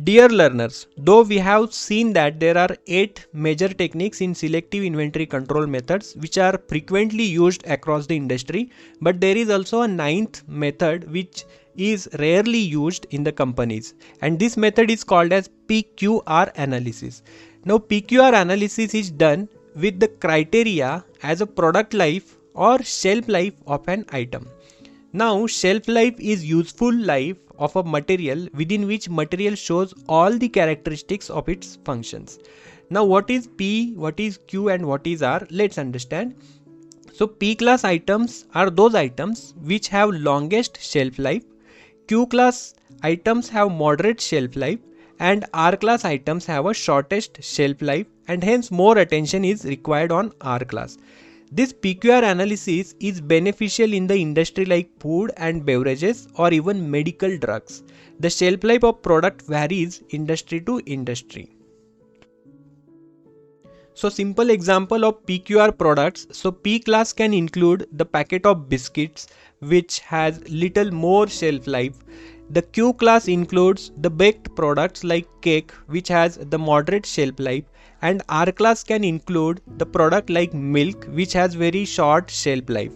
Dear learners, though we have seen that there are 8 major techniques in selective inventory control methods which are frequently used across the industry, but there is also a 9th method which is rarely used in the companies, and this method is called as PQR analysis. Now PQR analysis is done with the criteria as a product life or shelf life of an item. Now shelf life is useful life of a material within which material shows all the characteristics of its functions. Now what is P, what is Q and what is R? Let's understand. So P class items are those items which have longest shelf life, Q class items have moderate shelf life, and R class items have a shortest shelf life, and hence more attention is required on R class. This PQR analysis is beneficial in the industry like food and beverages or even medical drugs. The shelf life of product varies industry to industry. So simple example of PQR products. So P class can include the packet of biscuits which has little more shelf life. The Q class includes the baked products like cake which has the moderate shelf life, and R class can include the product like milk which has very short shelf life.